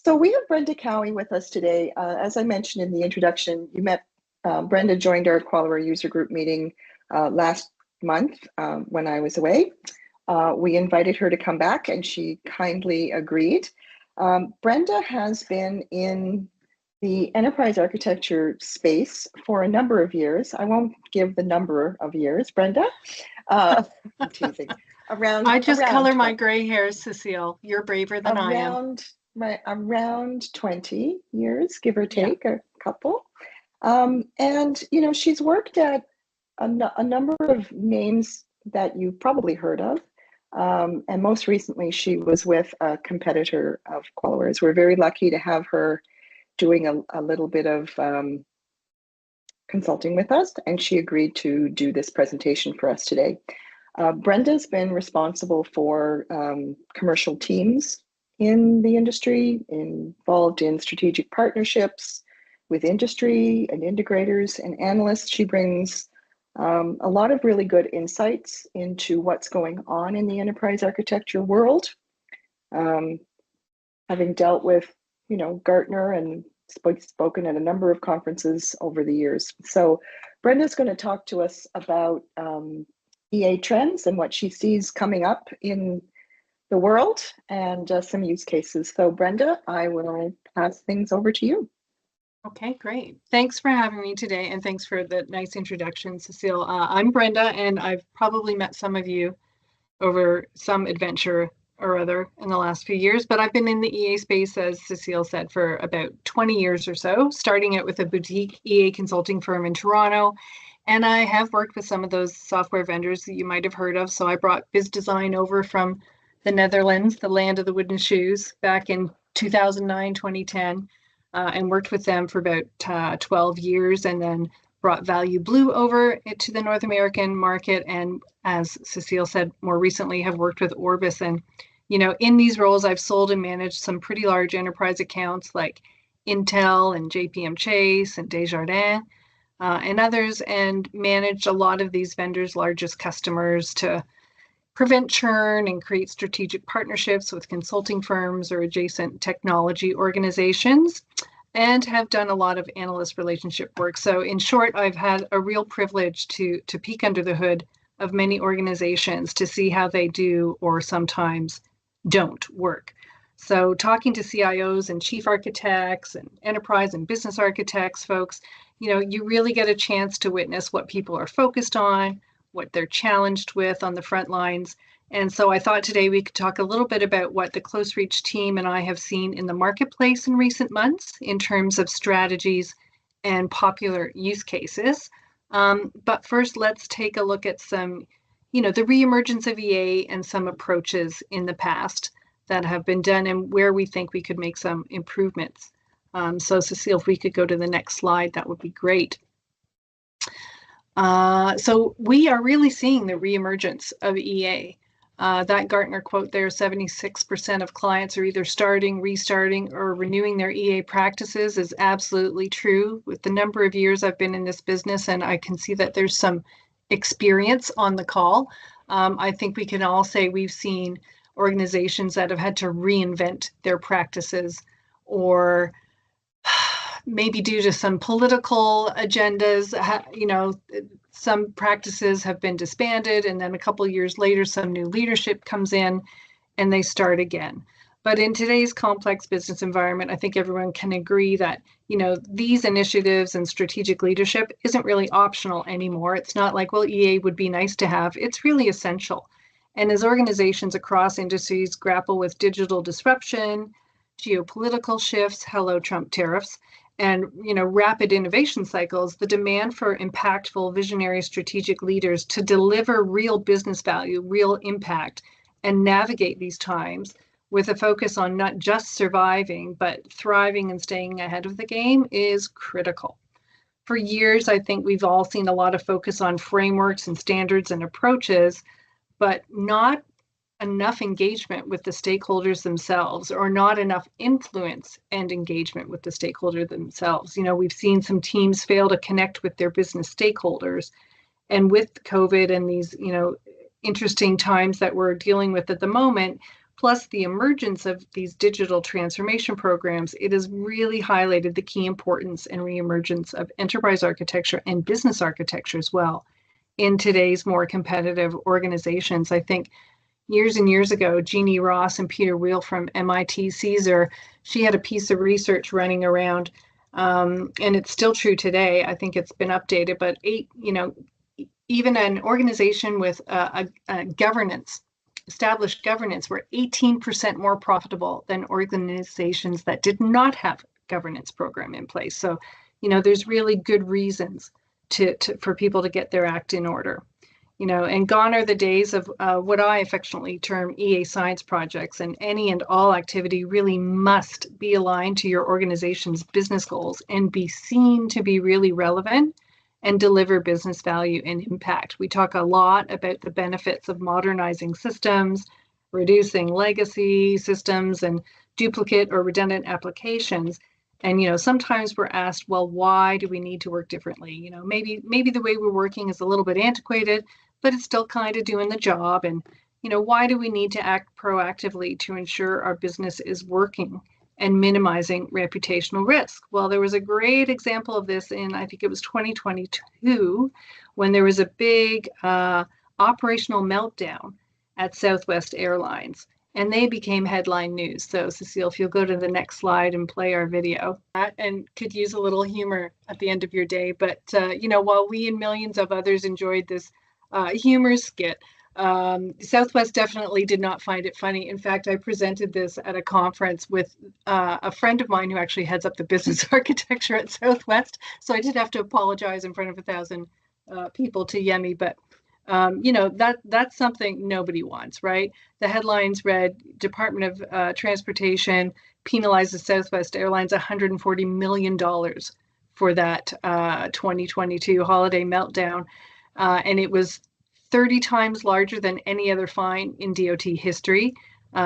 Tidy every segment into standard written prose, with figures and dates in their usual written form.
So we have Brenda Cowie with us today. As I mentioned in the introduction, Brenda joined our Qualware user group meeting last month when I was away. We invited her to come back and she kindly agreed. Brenda has been in the enterprise architecture space for a number of years. I won't give the number of years, Brenda. I'm teasing. I just color my gray hairs, Cecile. You're braver than I am. Around 20 years, give or take, a couple. And, she's worked at a number of names that you've probably heard of. And most recently, she was with a competitor of Qualware's. We're very lucky to have her doing a little bit of consulting with us, and she agreed to do this presentation for us today. Brenda's been responsible for commercial teams in the industry, involved in strategic partnerships with industry and integrators and analysts. She brings a lot of really good insights into what's going on in the enterprise architecture world. Having dealt with, Gartner and spoken at a number of conferences over the years. So Brenda's going to talk to us about EA trends and what she sees coming up in the world and some use cases. So Brenda, I will pass things over to you. Okay, great. Thanks for having me today, and thanks for the nice introduction, Cecile. I'm Brenda, and I've probably met some of you over some adventure or other in the last few years, but I've been in the EA space, as Cecile said, for about 20 years or so, starting out with a boutique EA consulting firm in Toronto. And I have worked with some of those software vendors that you might have heard of. So I brought BiZZdesign over from the Netherlands, the land of the wooden shoes, back in 2009, 2010, and worked with them for about 12 years, and then brought ValueBlue over to the North American market. And as Cecile said, more recently have worked with Orbus. And, in these roles, I've sold and managed some pretty large enterprise accounts like Intel and JPM Chase and Desjardins. And others, and managed a lot of these vendors' largest customers to prevent churn and create strategic partnerships with consulting firms or adjacent technology organizations, and have done a lot of analyst relationship work. So in short, I've had a real privilege to peek under the hood of many organizations to see how they do or sometimes don't work. So talking to CIOs and chief architects and enterprise and business architects folks, you really get a chance to witness what people are focused on, what they're challenged with on the front lines. And so I thought today we could talk a little bit about what the Close Reach team and I have seen in the marketplace in recent months in terms of strategies and popular use cases. But first, let's take a look at some, the reemergence of EA and some approaches in the past that have been done and where we think we could make some improvements. So Cecile, if we could go to the next slide, that would be great. So we are really seeing the reemergence of EA. That Gartner quote there, 76% of clients are either starting, restarting, or renewing their EA practices is absolutely true. With the number of years I've been in this business, and I can see that there's some experience on the call. I think we can all say we've seen organizations that have had to reinvent their practices, or maybe due to some political agendas, some practices have been disbanded, and then a couple of years later, some new leadership comes in and they start again. But in today's complex business environment, I think everyone can agree that, these initiatives and strategic leadership isn't really optional anymore. It's not like, well, EA would be nice to have. It's really essential. And as organizations across industries grapple with digital disruption, geopolitical shifts, hello Trump tariffs, and rapid innovation cycles, the demand for impactful, visionary, strategic leaders to deliver real business value, real impact, and navigate these times with a focus on not just surviving, but thriving and staying ahead of the game is critical. For years, I think we've all seen a lot of focus on frameworks and standards and approaches, but not enough engagement with the stakeholders themselves, or not enough influence and engagement with the stakeholder themselves. We've seen some teams fail to connect with their business stakeholders. And with COVID and these, interesting times that we're dealing with at the moment, plus the emergence of these digital transformation programs, it has really highlighted the key importance and reemergence of enterprise architecture and business architecture as well in today's more competitive organizations. I think years and years ago, Jeannie Ross and Peter Wheel from MIT Caesar, she had a piece of research running around, and it's still true today. I think it's been updated, but even an organization with a established governance were 18% more profitable than organizations that did not have a governance program in place. So, there's really good reasons for people to get their act in order. And gone are the days of what I affectionately term EA science projects, and any and all activity really must be aligned to your organization's business goals and be seen to be really relevant and deliver business value and impact. We talk a lot about the benefits of modernizing systems, reducing legacy systems and duplicate or redundant applications. And sometimes we're asked, well, why do we need to work differently? Maybe the way we're working is a little bit antiquated, but it's still kind of doing the job. And why do we need to act proactively to ensure our business is working and minimizing reputational risk? Well, there was a great example of this in, I think it was 2022, when there was a big operational meltdown at Southwest Airlines, and they became headline news. So Cecile, if you'll go to the next slide and play our video, and could use a little humor at the end of your day. But, while we and millions of others enjoyed this humor skit, Southwest definitely did not find it funny. In fact, I presented this at a conference with a friend of mine who actually heads up the business architecture at Southwest. So I did have to apologize in front of 1,000 people to Yemi, but that's something nobody wants, right? The headlines read, Department of Transportation penalizes Southwest Airlines $140 million for that 2022 holiday meltdown. And it was 30 times larger than any other fine in DOT history,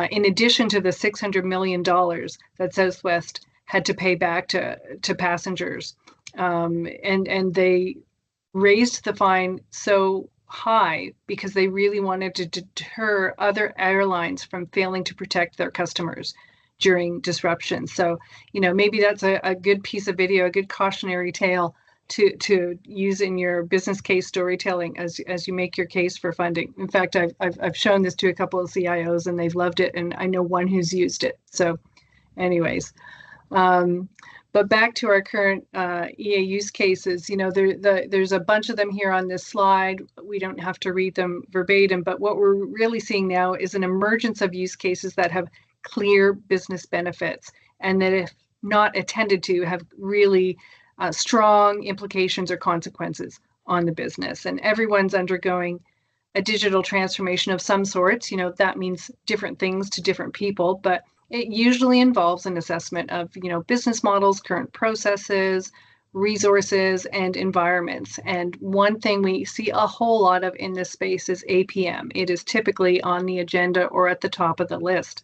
in addition to the $600 million that Southwest had to pay back to passengers. And they raised the fine so high because they really wanted to deter other airlines from failing to protect their customers during disruption. So, maybe that's a good piece of video, a good cautionary tale to use in your business case storytelling as you make your case for funding. In fact, I've shown this to a couple of CIOs and they've loved it, and I know one who's used it. So anyways, but back to our current EA use cases, there's a bunch of them here on this slide. We don't have to read them verbatim, but what we're really seeing now is an emergence of use cases that have clear business benefits and that, if not attended to, have really strong implications or consequences on the business. And everyone's undergoing a digital transformation of some sorts. That means different things to different people, but it usually involves an assessment of, business models, current processes, resources, and environments. And one thing we see a whole lot of in this space is APM. It is typically on the agenda or at the top of the list.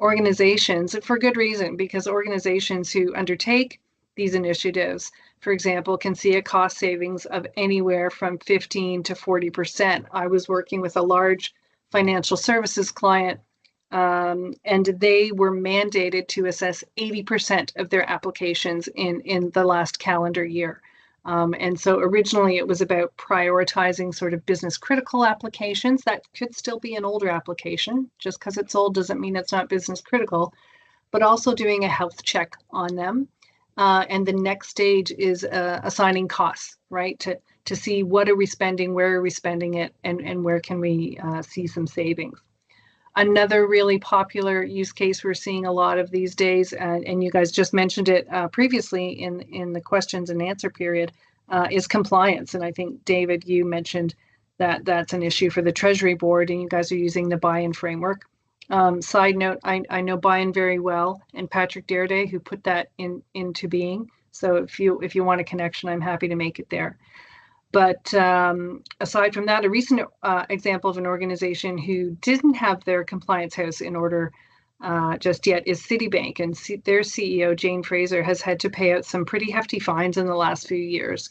Organizations, for good reason, because organizations who undertake these initiatives, for example, can see a cost savings of anywhere from 15 to 40%. I was working with a large financial services client, and they were mandated to assess 80% of their applications in the last calendar year. And so originally it was about prioritizing sort of business critical applications. That could still be an older application. Just because it's old doesn't mean it's not business critical, but also doing a health check on them. And the next stage is assigning costs, right? To see what are we spending, where are we spending it, and where can we see some savings. Another really popular use case we're seeing a lot of these days, and you guys just mentioned it previously in the questions and answer period, is compliance. And I think, David, you mentioned that that's an issue for the Treasury Board, and you guys are using the buy-in framework. Side note, I know buy-in very well, and Patrick Derday, who put that into being. So if you want a connection, I'm happy to make it there. But aside from that, a recent example of an organization who didn't have their compliance house in order just yet is Citibank, and their CEO, Jane Fraser, has had to pay out some pretty hefty fines in the last few years.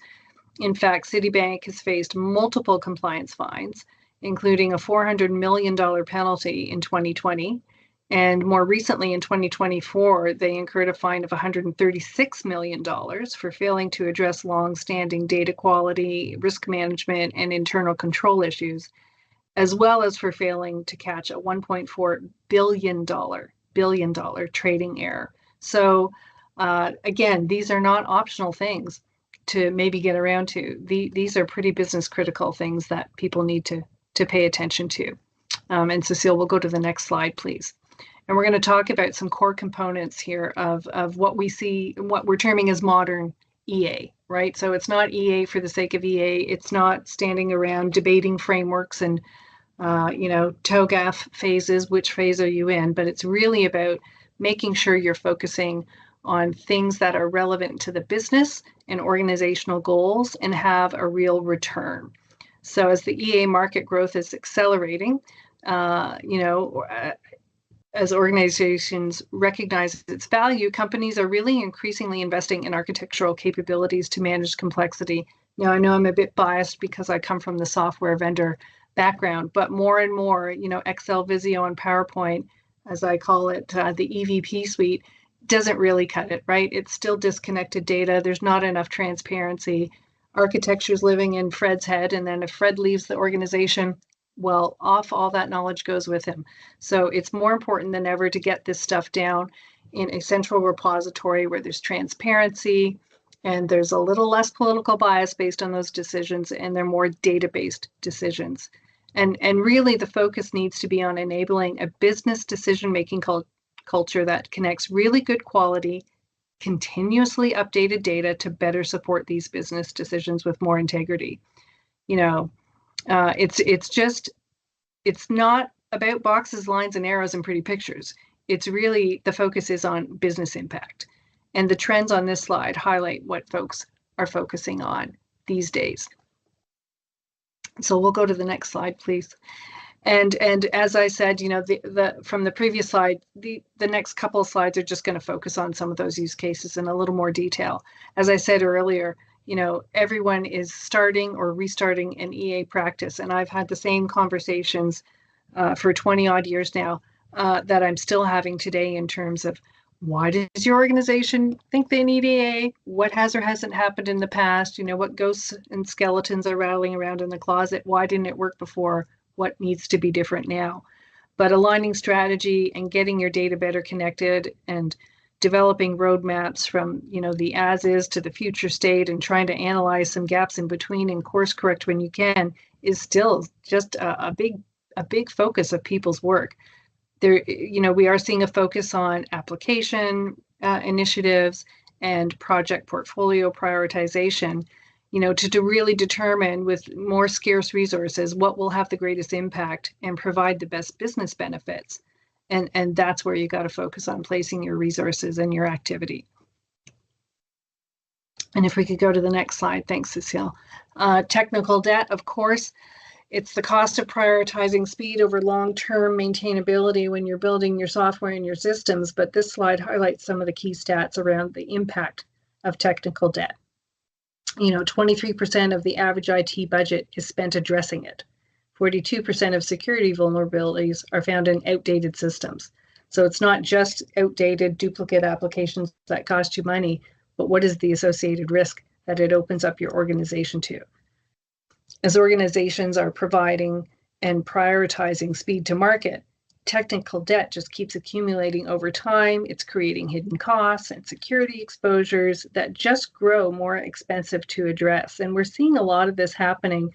In fact, Citibank has faced multiple compliance fines, including a $400 million penalty in 2020 And more recently, in 2024, they incurred a fine of $136 million for failing to address long-standing data quality, risk management, and internal control issues, as well as for failing to catch a $1.4 billion trading error. So again, these are not optional things to maybe get around to. These are pretty business critical things that people need to pay attention to. And Cecile, we'll go to the next slide, please. And we're going to talk about some core components here of what we see, what we're terming as modern EA, right? So it's not EA for the sake of EA. It's not standing around debating frameworks and, TOGAF phases, which phase are you in? But it's really about making sure you're focusing on things that are relevant to the business and organizational goals and have a real return. So as the EA market growth is accelerating, as organizations recognize its value, companies are really increasingly investing in architectural capabilities to manage complexity. Now, I know I'm a bit biased because I come from the software vendor background, but more and more, Excel, Visio, and PowerPoint, as I call it, the EVP suite, doesn't really cut it, right? It's still disconnected data. There's not enough transparency. Architecture's living in Fred's head, and then if Fred leaves the organization, well, off all that knowledge goes with him. So it's more important than ever to get this stuff down in a central repository where there's transparency and there's a little less political bias based on those decisions, and they're more data-based decisions. And really the focus needs to be on enabling a business decision-making culture that connects really good quality, continuously updated data to better support these business decisions with more integrity. It's not about boxes, lines, and arrows and pretty pictures. It's really, the focus is on business impact. And the trends on this slide highlight what folks are focusing on these days. So we'll go to the next slide, please. And as I said, from the previous slide, the next couple of slides are just going to focus on some of those use cases in a little more detail. As I said earlier, everyone is starting or restarting an EA practice. And I've had the same conversations for 20 odd years now that I'm still having today in terms of, why does your organization think they need EA? What has or hasn't happened in the past? What ghosts and skeletons are rattling around in the closet? Why didn't it work before? What needs to be different now? But aligning strategy and getting your data better connected and developing roadmaps from the as is to the future state and trying to analyze some gaps in between and course correct when you can is still just a big focus of people's work. There, we are seeing a focus on application initiatives and project portfolio prioritization, to really determine with more scarce resources what will have the greatest impact and provide the best business benefits. And that's where you got to focus on placing your resources and your activity. And if we could go to the next slide, thanks, Cecile. Technical debt, of course, it's the cost of prioritizing speed over long-term maintainability when you're building your software and your systems. But this slide highlights some of the key stats around the impact of technical debt. 23% of the average IT budget is spent addressing it. 42% of security vulnerabilities are found in outdated systems. So it's not just outdated duplicate applications that cost you money, but what is the associated risk that it opens up your organization to? As organizations are providing and prioritizing speed to market, technical debt just keeps accumulating over time. It's creating hidden costs and security exposures that just grow more expensive to address. And we're seeing a lot of this happening,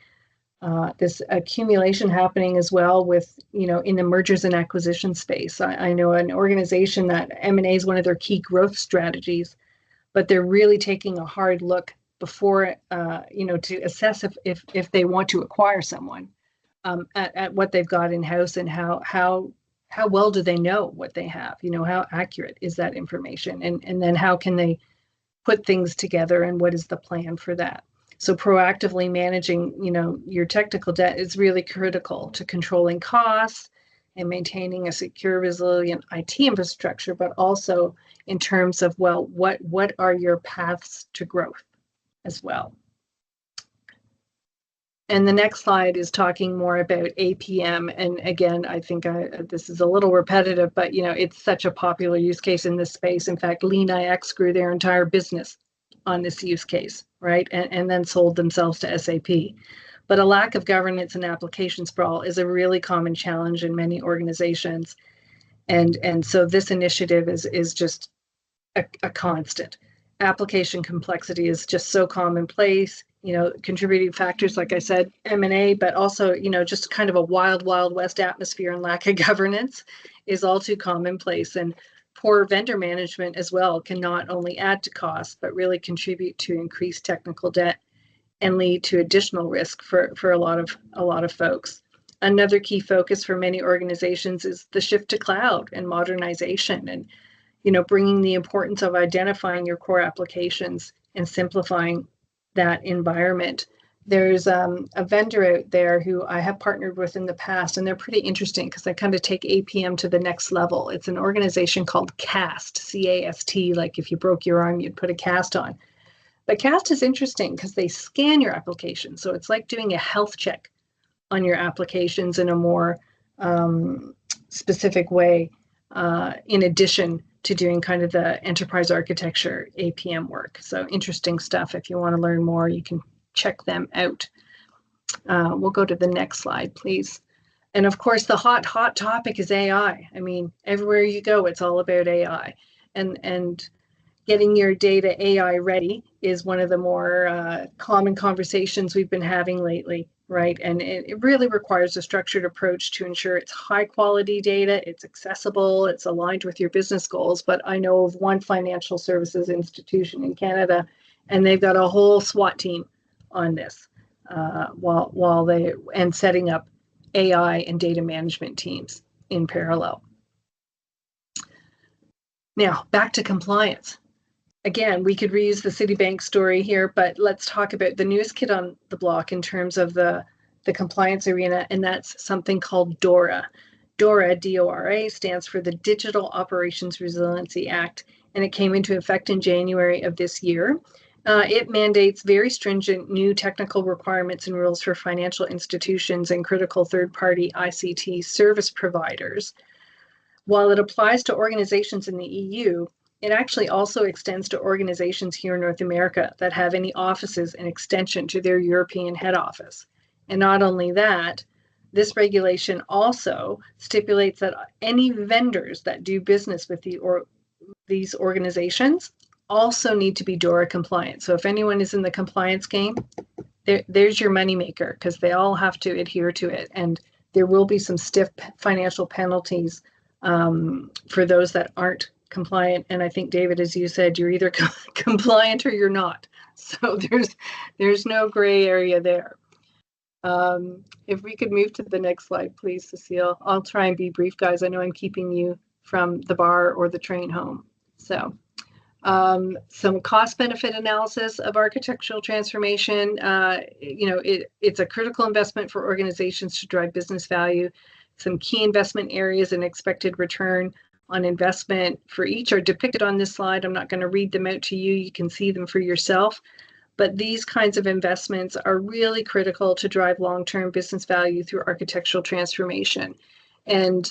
this accumulation happening as well with, in the mergers and acquisition space. I know an organization that M&A is one of their key growth strategies, but they're really taking a hard look before, to assess if they want to acquire someone at what they've got in-house and how well do they know what they have, how accurate is that information, and then how can they put things together and what is the plan for that. So proactively managing, your technical debt is really critical to controlling costs and maintaining a secure, resilient IT infrastructure, but also in terms of, well, what are your paths to growth as well. And the next slide is talking more about APM. And again, I think this is a little repetitive, but it's such a popular use case in this space. In fact, LeanIX grew their entire business on this use case, right? And then sold themselves to SAP. But a lack of governance and application sprawl is a really common challenge in many organizations. And so this initiative is just a constant. Application complexity is just so commonplace. Contributing factors, like I said, M&A, but also, just kind of a wild west atmosphere and lack of governance is all too commonplace. And poor vendor management as well can not only add to costs, but really contribute to increased technical debt and lead to additional risk for a lot of folks. Another key focus for many organizations is the shift to cloud and modernization, and bringing the importance of identifying your core applications and simplifying that environment. There's a vendor out there who I have partnered with in the past, and they're pretty interesting because they kind of take APM to the next level. It's an organization called CAST, C-A-S-T, like if you broke your arm, you'd put a cast on. But CAST is interesting because they scan your application. So it's like doing a health check on your applications in a more specific way, in addition to doing kind of the enterprise architecture APM work. So interesting stuff. If you want to learn more, you can check them out. We'll go to the next slide, please. And of course, the hot topic is AI. I mean, everywhere you go, it's all about AI. And getting your data AI ready is one of the more common conversations we've been having lately, right? And it really requires a structured approach to ensure it's high quality data, it's accessible, it's aligned with your business goals. But I know of one financial services institution in Canada, and they've got a whole SWAT team on this, while they setting up AI and data management teams in parallel. Now, back to compliance. Again, we could reuse the Citibank story here, but let's talk about the newest kid on the block in terms of the compliance arena, and that's something called DORA. DORA, D-O-R-A, stands for the Digital Operations Resiliency Act, and it came into effect in January of this year. It mandates very stringent new technical requirements and rules for financial institutions and critical third-party ICT service providers. While it applies to organizations in the EU, it actually also extends to organizations here in North America that have any offices in extension to their European head office. And not only that, this regulation also stipulates that any vendors that do business with these organizations also need to be DORA compliant. So if anyone is in the compliance game, there's your moneymaker, because they all have to adhere to it. And there will be some stiff financial penalties for those that aren't compliant. And I think, David, as you said, you're either compliant or you're not. So there's no gray area there. If we could move to the next slide, please, Cecile. I'll try and be brief, guys. I know I'm keeping you from the bar or the train home. So some cost benefit analysis of architectural transformation. It's a critical investment for organizations to drive business value. Some key investment areas and expected return on investment for each are depicted on this slide. I'm not going to read them out to you. You can see them for yourself. But these kinds of investments are really critical to drive long-term business value through architectural transformation. And,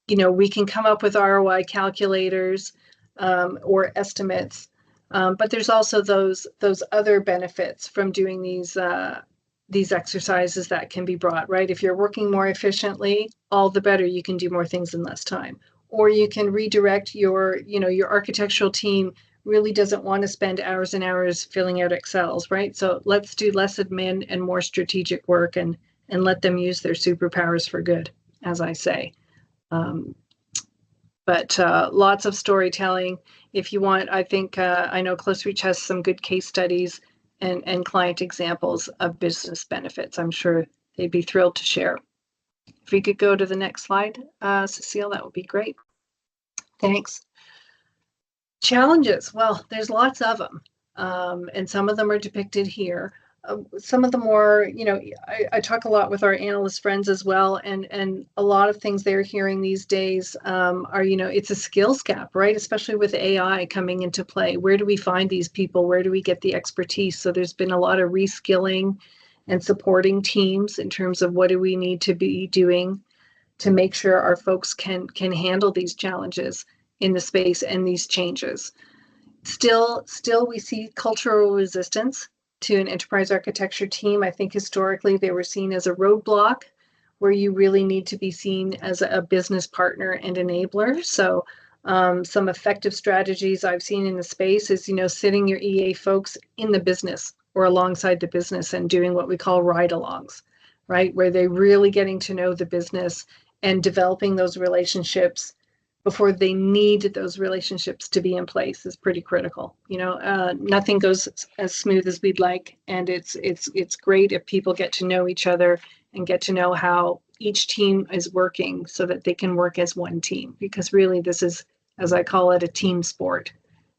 we can come up with ROI calculators or estimates, but there's also those other benefits from doing these exercises that can be brought, right? If you're working more efficiently, all the better. You can do more things in less time. Or you can redirect your architectural team really doesn't want to spend hours and hours filling out Excels, right? So let's do less admin and more strategic work and let them use their superpowers for good, as I say. But lots of storytelling. If you want, I think, I know Close Reach has some good case studies and client examples of business benefits. I'm sure they'd be thrilled to share. If we could go to the next slide, Cecile, that would be great. Thanks. Challenges, well, there's lots of them, and some of them are depicted here. Some of the more, I talk a lot with our analyst friends as well, and a lot of things they're hearing these days are, it's a skills gap, right? Especially with AI coming into play. Where do we find these people? Where do we get the expertise? So there's been a lot of reskilling and supporting teams in terms of what do we need to be doing to make sure our folks can handle these challenges in the space and these changes. Still we see cultural resistance to an enterprise architecture team. I think historically they were seen as a roadblock where you really need to be seen as a business partner and enabler. So some effective strategies I've seen in the space is, sitting your EA folks in the business or alongside the business and doing what we call ride-alongs, right? Where they're really getting to know the business and developing those relationships before they need those relationships to be in place is pretty critical. Nothing goes as smooth as we'd like, and it's great if people get to know each other and get to know how each team is working so that they can work as one team. Because really, this is, as I call it, a team sport.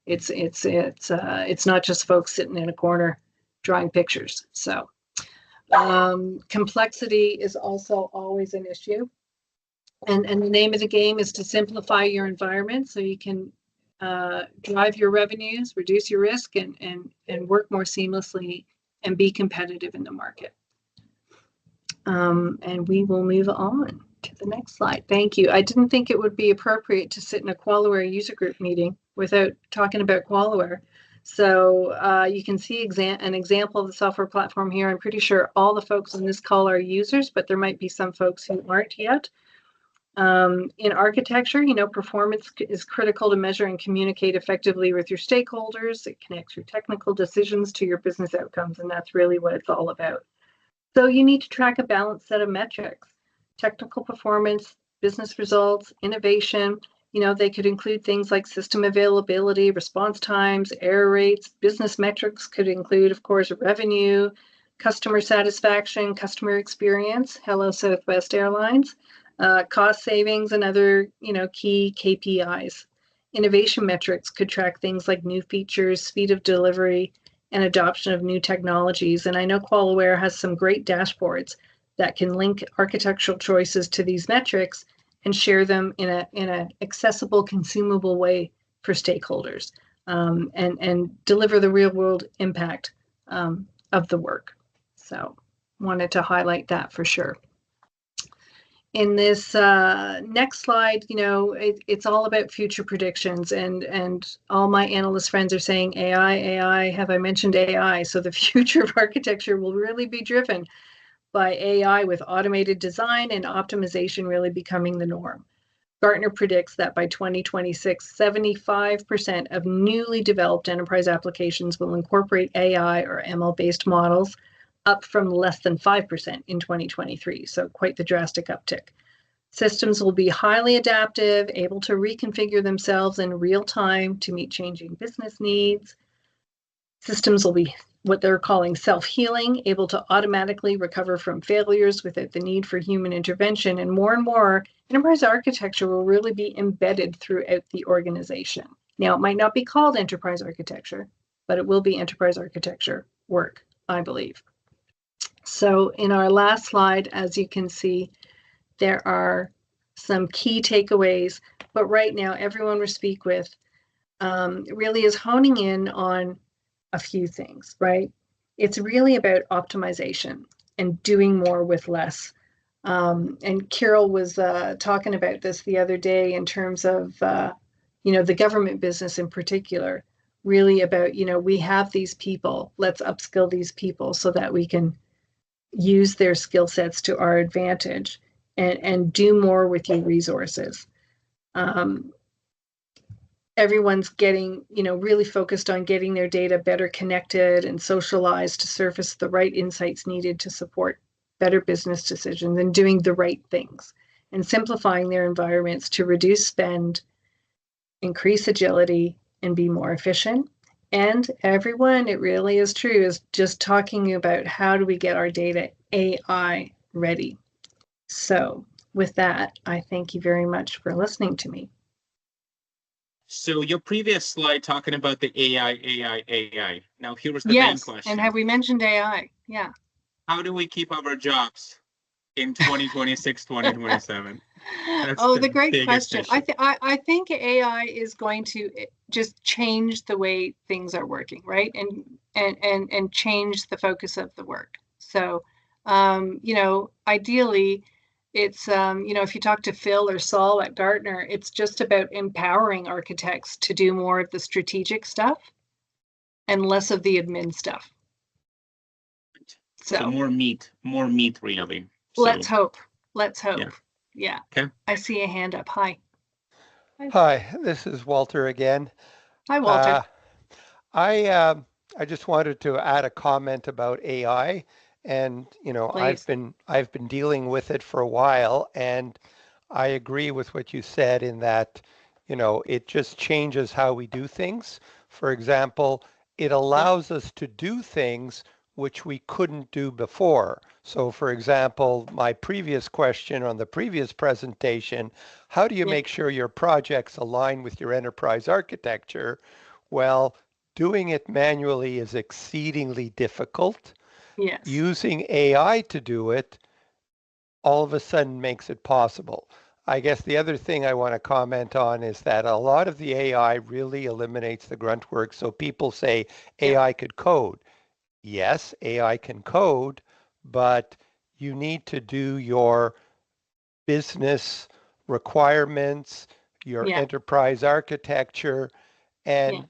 It's not just folks sitting in a corner drawing pictures. So complexity is also always an issue. And the name of the game is to simplify your environment so you can drive your revenues, reduce your risk, and work more seamlessly and be competitive in the market. And we will move on to the next slide. Thank you. I didn't think it would be appropriate to sit in a QualiWare user group meeting without talking about QualiWare. So you can see an example of the software platform here. I'm pretty sure all the folks on this call are users, but there might be some folks who aren't yet. In architecture, performance is critical to measure and communicate effectively with your stakeholders. It connects your technical decisions to your business outcomes, and that's really what it's all about. So you need to track a balanced set of metrics: technical performance, business results, innovation. They could include things like system availability, response times, error rates. Business metrics could include, of course, revenue, customer satisfaction, customer experience. Hello, Southwest Airlines. Cost savings and other, key KPIs. Innovation metrics could track things like new features, speed of delivery, and adoption of new technologies. And I know QualiWare has some great dashboards that can link architectural choices to these metrics and share them in an accessible, consumable way for stakeholders, and deliver the real world impact of the work. So wanted to highlight that for sure. In this next slide, it's all about future predictions, and all my analyst friends are saying AI. Have I mentioned AI? So the future of architecture will really be driven by AI, with automated design and optimization really becoming the norm. Gartner predicts that by 2026, 75% of newly developed enterprise applications will incorporate AI or ML-based models, up from less than 5% in 2023, so quite the drastic uptick. Systems will be highly adaptive, able to reconfigure themselves in real time to meet changing business needs. Systems will be what they're calling self-healing, able to automatically recover from failures without the need for human intervention. And more, enterprise architecture will really be embedded throughout the organization. Now, it might not be called enterprise architecture, but it will be enterprise architecture work, I believe. So in our last slide, as you can see, there are some key takeaways, but right now everyone we speak with really is honing in on a few things, right? It's really about optimization and doing more with less. And Carol was talking about this the other day in terms of, the government business in particular, really about, we have these people, let's upskill these people so that we can use their skill sets to our advantage and do more with your resources. Everyone's getting, really focused on getting their data better connected and socialized to surface the right insights needed to support better business decisions and doing the right things and simplifying their environments to reduce spend, increase agility, and be more efficient. And everyone, it really is true, is just talking about how do we get our data AI ready. So with that, I thank you very much for listening to me. So your previous slide talking about the AI. Now here was the main question. And have we mentioned AI? Yeah. How do we keep our jobs in 2026, 2027? The great question. I think AI is going to just change the way things are working, right? And change the focus of the work. So, ideally, it's, if you talk to Phil or Saul at Gartner, it's just about empowering architects to do more of the strategic stuff and less of the admin stuff. So more meat, really. Let's hope. Let's hope. Yeah. Okay. I see a hand up. Hi. Hi, this is Walter again. Hi, Walter. I just wanted to add a comment about AI, and Please. I've been dealing with it for a while, and I agree with what you said in that it just changes how we do things. For example, it allows us to do things which we couldn't do before. So for example, my previous question on the previous presentation, how do you make sure your projects align with your enterprise architecture? Well, doing it manually is exceedingly difficult. Yes. Using AI to do it all of a sudden makes it possible. I guess the other thing I want to comment on is that a lot of the AI really eliminates the grunt work. So people say AI could code. Yes, AI can code, but you need to do your business requirements, your enterprise architecture. And,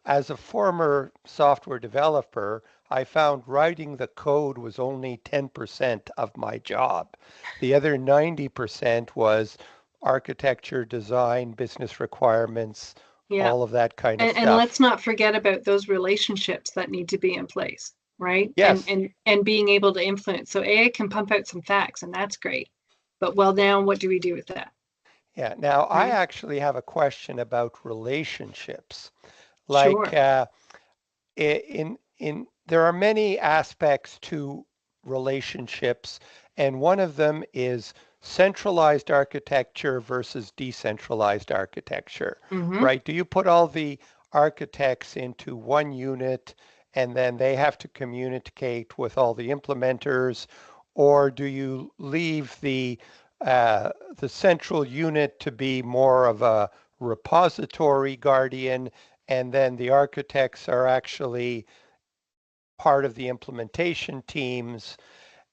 as a former software developer, I found writing the code was only 10% of my job. The other 90% was architecture, design, business requirements, all of that kind of stuff. And let's not forget about those relationships that need to be in place, right? Yes. And being able to influence. So AI can pump out some facts, and that's great. But now what do we do with that? Yeah. Now, I actually have a question about relationships. Like, there are many aspects to relationships, and one of them is centralized architecture versus decentralized architecture, right? Do you put all the architects into one unit and then they have to communicate with all the implementers, or do you leave the central unit to be more of a repository guardian, and then the architects are actually part of the implementation teams?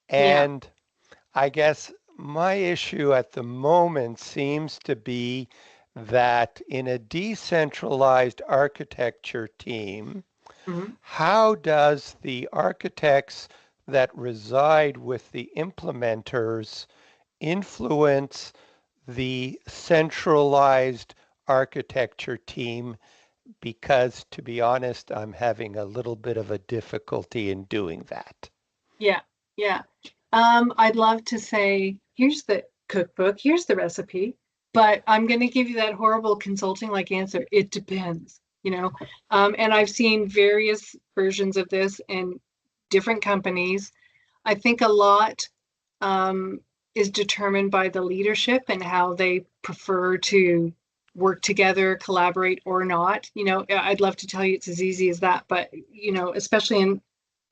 And I guess my issue at the moment seems to be that in a decentralized architecture team, how does the architects that reside with the implementers influence the centralized architecture team? Because to be honest, I'm having a little bit of a difficulty in doing that. Yeah. I'd love to say, here's the cookbook, here's the recipe, but I'm going to give you that horrible consulting-like answer. It depends, and I've seen various versions of this in different companies. I think a lot is determined by the leadership and how they prefer to work together, collaborate or not. I'd love to tell you it's as easy as that, but especially in,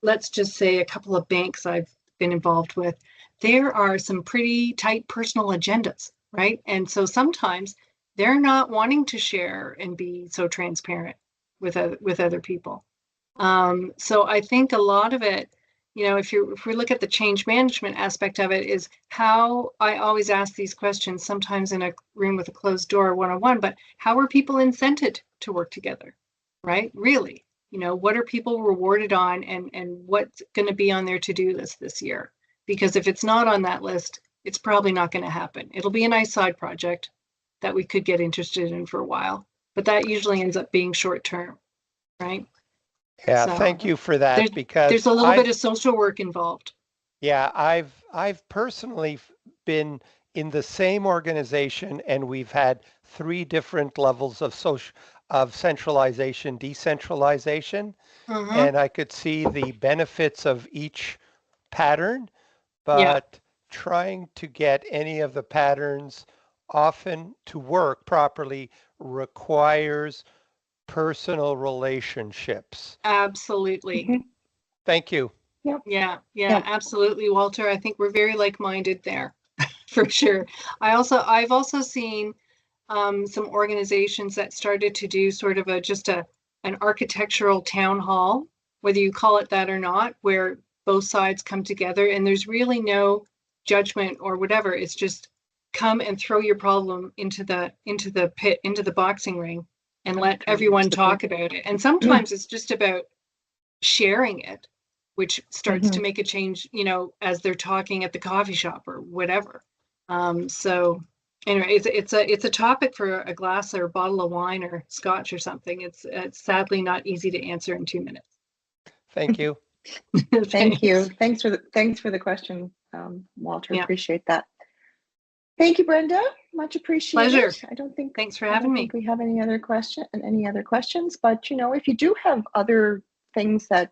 let's just say, a couple of banks I've been involved with, there are some pretty tight personal agendas, right? And so sometimes they're not wanting to share and be so transparent with other people. So I think a lot of it, if we look at the change management aspect of it, is how I always ask these questions, sometimes in a room with a closed door 101, but how are people incented to work together, right? Really, what are people rewarded on, and what's going to be on their to-do list this year? Because if it's not on that list, it's probably not going to happen. It'll be a nice side project that we could get interested in for a while, but that usually ends up being short-term, right? Yeah, so, thank you for that, because there's a little bit of social work involved. Yeah, I've personally been in the same organization, and we've had 3 different levels of centralization, decentralization, and I could see the benefits of each pattern, but trying to get any of the patterns often to work properly requires personal relationships. Absolutely. Thank you. Yeah, absolutely, Walter. I think we're very like-minded there, for sure. I've also seen some organizations that started to do sort of an architectural town hall, whether you call it that or not, where both sides come together, and there's really no judgment or whatever. It's just come and throw your problem into the pit, into the boxing ring, and let everyone talk about it. And sometimes it's just about sharing it, which starts to make a change, you know, as they're talking at the coffee shop or whatever. So anyway, it's a topic for a glass or a bottle of wine or scotch or something. It's sadly not easy to answer in 2 minutes. Thank you. Thank you. Thanks for the question, Walter. Yeah. Appreciate that. Thank you, Brenda. Much appreciated. Pleasure. I don't think Thanks for having me. we have any other questions, but you know, if you do have other things that